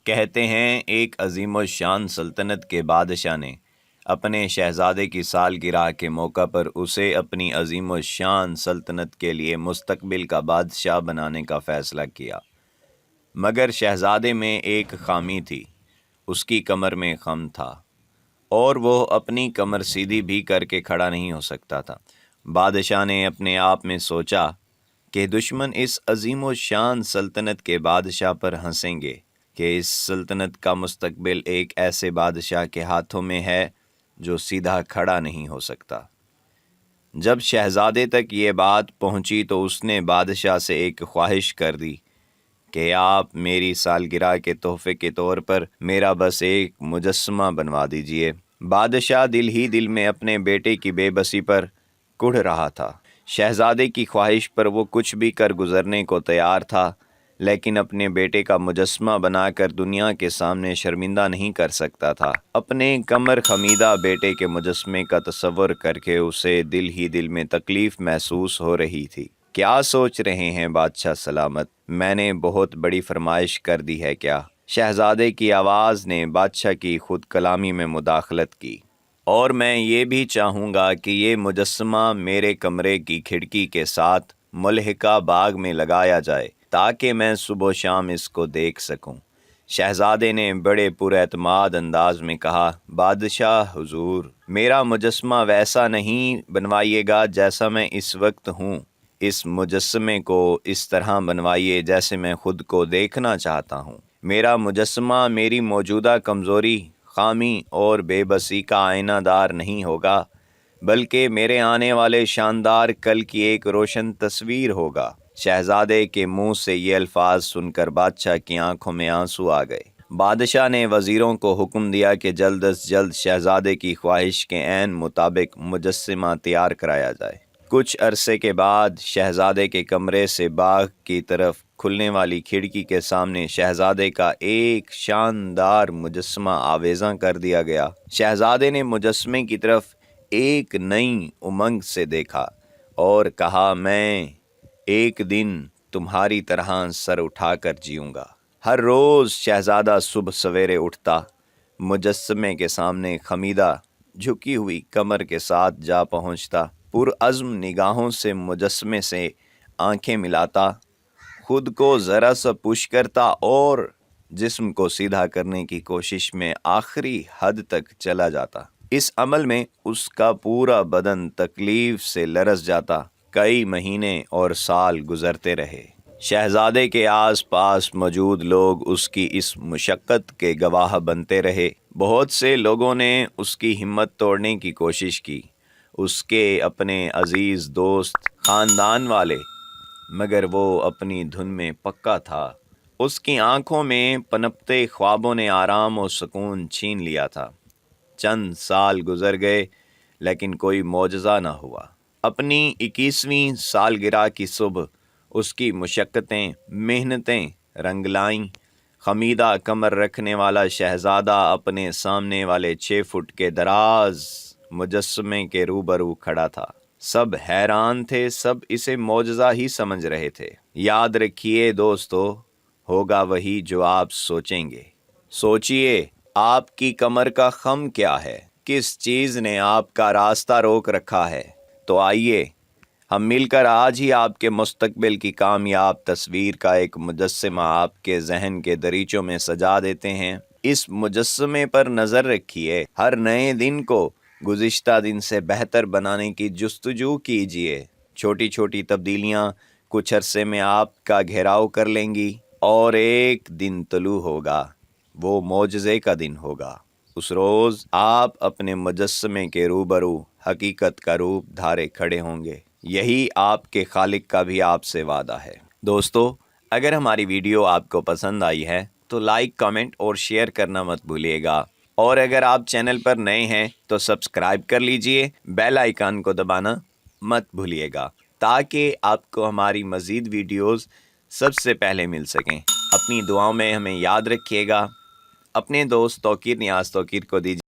کہتے ہیں ایک عظیم الشان سلطنت کے بادشاہ نے اپنے شہزادے کی سالگرہ کے موقع پر اسے اپنی عظیم الشان سلطنت کے لیے مستقبل کا بادشاہ بنانے کا فیصلہ کیا، مگر شہزادے میں ایک خامی تھی، اس کی کمر میں خم تھا اور وہ اپنی کمر سیدھی بھی کر کے کھڑا نہیں ہو سکتا تھا۔ بادشاہ نے اپنے آپ میں سوچا کہ دشمن اس عظیم الشان سلطنت کے بادشاہ پر ہنسیں گے کہ اس سلطنت کا مستقبل ایک ایسے بادشاہ کے ہاتھوں میں ہے جو سیدھا کھڑا نہیں ہو سکتا۔ جب شہزادے تک یہ بات پہنچی تو اس نے بادشاہ سے ایک خواہش کر دی کہ آپ میری سالگرہ کے تحفے کے طور پر میرا بس ایک مجسمہ بنوا دیجئے۔ بادشاہ دل ہی دل میں اپنے بیٹے کی بے بسی پر کڑھ رہا تھا۔ شہزادے کی خواہش پر وہ کچھ بھی کر گزرنے کو تیار تھا، لیکن اپنے بیٹے کا مجسمہ بنا کر دنیا کے سامنے شرمندہ نہیں کر سکتا تھا۔ اپنے کمر خمیدہ بیٹے کے مجسمے کا تصور کر کے اسے دل ہی دل میں تکلیف محسوس ہو رہی تھی۔ کیا سوچ رہے ہیں بادشاہ سلامت؟ میں نے بہت بڑی فرمائش کر دی ہے کیا؟ شہزادے کی آواز نے بادشاہ کی خود کلامی میں مداخلت کی۔ اور میں یہ بھی چاہوں گا کہ یہ مجسمہ میرے کمرے کی کھڑکی کے ساتھ ملحقہ باغ میں لگایا جائے تاکہ میں صبح و شام اس کو دیکھ سکوں۔ شہزادے نے بڑے پراعتماد انداز میں کہا، بادشاہ حضور، میرا مجسمہ ویسا نہیں بنوائیے گا جیسا میں اس وقت ہوں۔ اس مجسمے کو اس طرح بنوائیے جیسے میں خود کو دیکھنا چاہتا ہوں۔ میرا مجسمہ میری موجودہ کمزوری، خامی اور بے بسی کا آئینہ دار نہیں ہوگا، بلکہ میرے آنے والے شاندار کل کی ایک روشن تصویر ہوگا۔ شہزادے کے منہ سے یہ الفاظ سن کر بادشاہ کی آنکھوں میں آنسو آ گئے۔ بادشاہ نے وزیروں کو حکم دیا کہ جلد از جلد شہزادے کی خواہش کے عین مطابق مجسمہ تیار کرایا جائے۔ کچھ عرصے کے بعد شہزادے کے کمرے سے باغ کی طرف کھلنے والی کھڑکی کے سامنے شہزادے کا ایک شاندار مجسمہ آویزاں کر دیا گیا۔ شہزادے نے مجسمے کی طرف ایک نئی امنگ سے دیکھا اور کہا، میں ایک دن تمہاری طرح سر اٹھا کر جیوں گا۔ ہر روز شہزادہ صبح سویرے اٹھتا، مجسمے کے سامنے خمیدہ جھکی ہوئی کمر کے ساتھ جا پہنچتا، پرعزم نگاہوں سے مجسمے سے آنکھیں ملاتا، خود کو ذرا سا پش کرتا اور جسم کو سیدھا کرنے کی کوشش میں آخری حد تک چلا جاتا۔ اس عمل میں اس کا پورا بدن تکلیف سے لرز جاتا۔ کئی مہینے اور سال گزرتے رہے۔ شہزادے کے آس پاس موجود لوگ اس کی اس مشقت کے گواہ بنتے رہے۔ بہت سے لوگوں نے اس کی ہمت توڑنے کی کوشش کی، اس کے اپنے عزیز دوست، خاندان والے، مگر وہ اپنی دھن میں پکا تھا۔ اس کی آنکھوں میں پنپتے خوابوں نے آرام و سکون چھین لیا تھا۔ چند سال گزر گئے لیکن کوئی معجزہ نہ ہوا۔ اپنی 21ویں سالگرہ کی صبح اس کی مشقتیں، محنتیں رنگ لائیں۔ خمیدہ کمر رکھنے والا شہزادہ اپنے سامنے والے 6 فٹ کے دراز مجسمے کے روبرو کھڑا تھا۔ سب حیران تھے، سب اسے معجزہ ہی سمجھ رہے تھے۔ یاد رکھیے دوستو، ہوگا وہی جو آپ سوچیں گے۔ سوچئے، آپ کی کمر کا خم کیا ہے؟ کس چیز نے آپ کا راستہ روک رکھا ہے؟ تو آئیے ہم مل کر آج ہی آپ کے مستقبل کی کامیاب تصویر کا ایک مجسمہ آپ کے ذہن کے دریچوں میں سجا دیتے ہیں۔ اس مجسمے پر نظر رکھیے، ہر نئے دن کو گزشتہ دن سے بہتر بنانے کی جستجو کیجیے۔ چھوٹی چھوٹی تبدیلیاں کچھ عرصے میں آپ کا گھیراؤ کر لیں گی اور ایک دن طلوع ہوگا، وہ معجزے کا دن ہوگا۔ اس روز آپ اپنے مجسمے کے روبرو حقیقت کا روپ دھارے کھڑے ہوں گے۔ یہی آپ کے خالق کا بھی آپ سے وعدہ ہے۔ دوستو، اگر ہماری ویڈیو آپ کو پسند آئی ہے تو لائک، کامنٹ اور شیئر کرنا مت بھولیے گا، اور اگر آپ چینل پر نئے ہیں تو سبسکرائب کر لیجئے، بیل آئیکن کو دبانا مت بھولیے گا تاکہ آپ کو ہماری مزید ویڈیوز سب سے پہلے مل سکیں۔ اپنی دعاؤں میں ہمیں یاد رکھیے گا۔ اپنے دوست توقیر نیاز توقیر کو دیجیے